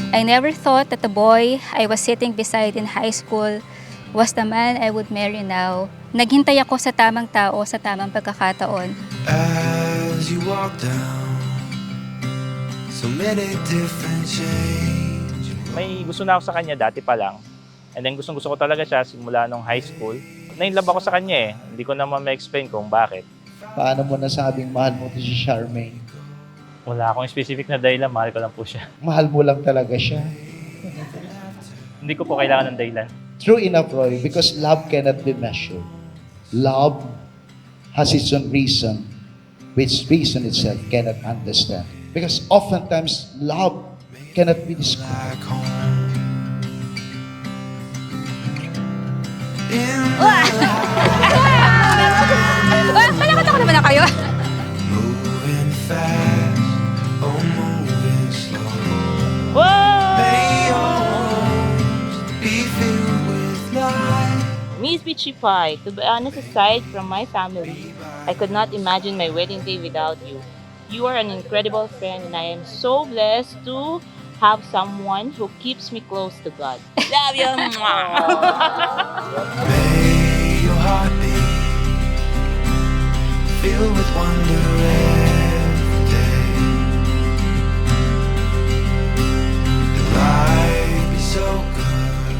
I never thought that the boy I was sitting beside in high school was the man I would marry now. Naghintay ako sa tamang tao sa tamang pagkakataon. As you walk down so many different changes. May gusto na ako sa kanya dati pa lang. And then gusto ko talaga siya simula nung high school. Nainlove ako sa kanya eh. Hindi ko naman ma-explain kung bakit. Paano mo nasabing mahal mo si Charmaine? Wala akong specific na dahilan, mahal ko lang po siya. Mahal mo lang talaga siya. Hindi ko po kailangan ng dahilan. True enough, Roy, because love cannot be measured. Love has its own reason, which reason itself cannot understand. Because oftentimes, love cannot be described. Back home. In Malakot ako naman na kayo. moving fast or moving slow. May your homes be filled with light. Miss Peachy Pie, to be honest, aside from my family, I could not imagine my wedding day without you. You are an incredible friend and I am so blessed to have someone who keeps me close to God. Love you! May your heart be filled with wonder every day. Your life be so good.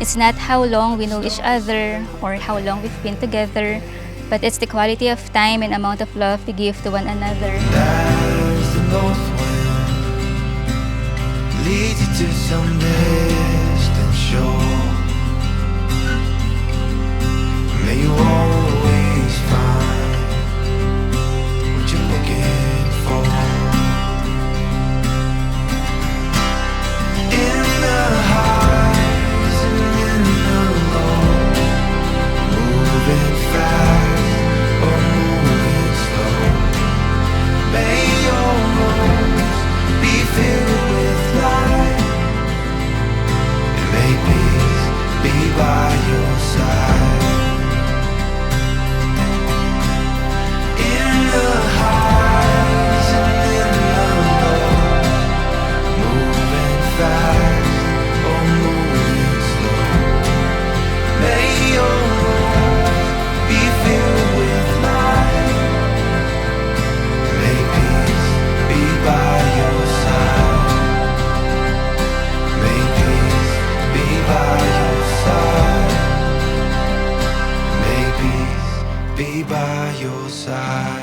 It's not how long we know each other or how long we've been together, but it's the quality of time and amount of love we give to one another. As the north wind leads you to some distant shore, may you always find what you're looking for. In the highs and in the lows, moving fast or moving slow, may your roads be filled with light, and may peace be by your side. In the highs and in the lows, moving fast or moving slow, may your roads be filled with light, and may peace be by your side. May peace be by your side. May peace be by your side.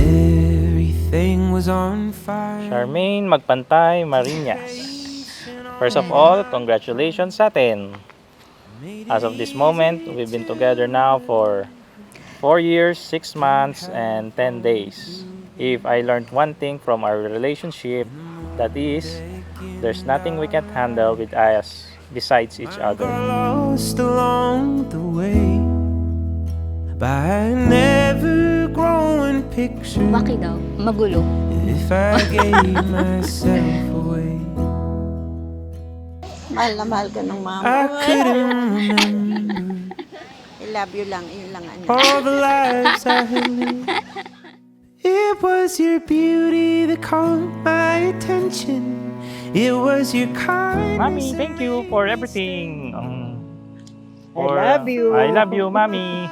Everything was on fire. Charmaine Magpantay Marinas. First of all, congratulations sa atin. As of this moment, we've been together now for 4 years, 6 months, and 10 days. If I learned one thing from our relationship, that is, there's nothing we can't handle with us besides each other. Lost along the way by an ever-growing picture. Waki daw, magulo. If I gave myself away, Mahal na mahal ka ng mama. I couldn't remember I love you lang, yun lang ano. all the lives I had lived. It was your beauty that caught my attention. It was your kindness. Mami, thank you for everything. I love you. I love you, Mami.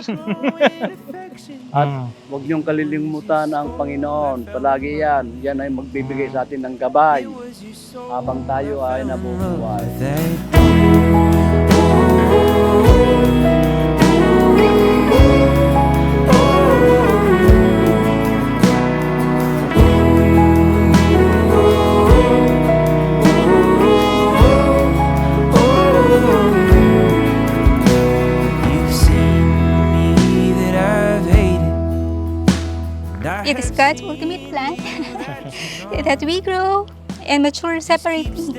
At huwag niyong kalilimutan ang Panginoon. Palagi yan. Yan ay magbibigay sa atin ng gabay habang tayo ay nabubuhay. It is God's ultimate plan that we grow and mature separately.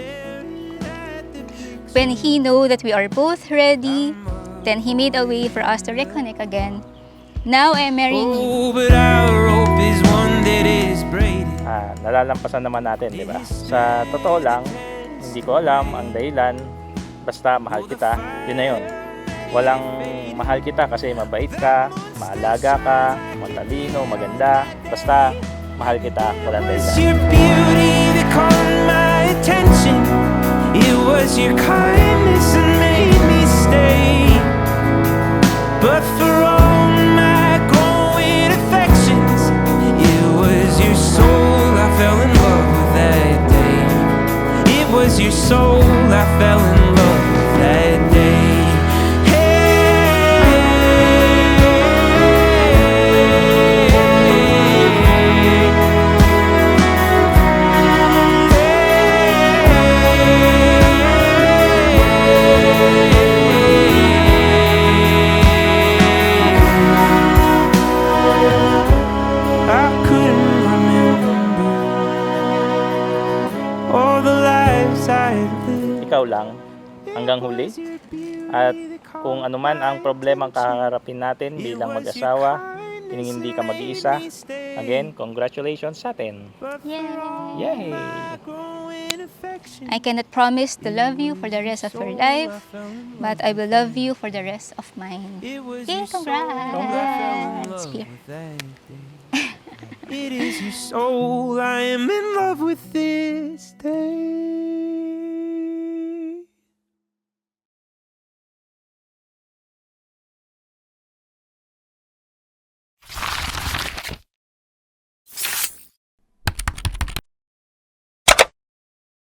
When He knew that we are both ready, then He made a way for us to reconnect again. Now I am marrying you. Oh, but I wrote is one that is braided. Nalalampasan naman natin, di ba? Sa totoo lang, hindi ko alam ang dahilan. Basta mahal kita, yun na yun. Walang mahal kita kasi mabait ka, maalaga ka, matalino, maganda. Basta mahal kita, walang It was dahilan. your beauty that caught my attention. It was your kindness that made me stay. But for all my growing affections, it was your soul I fell in love with that day. It was your soul I fell in love with that day. I couldn't remember all the lives I had lived. Ikaw lang, hanggang huli. At kung anuman ang problemang kakaharapin natin bilang mag-asawa, hindi ka mag-iisa. Again, congratulations sa atin. Yay! I cannot promise to love you for the rest of your life, but I will love you for the rest of mine. It was Yay, your soul I fell in congrats! love with that day. It is your soul I am in love with this day.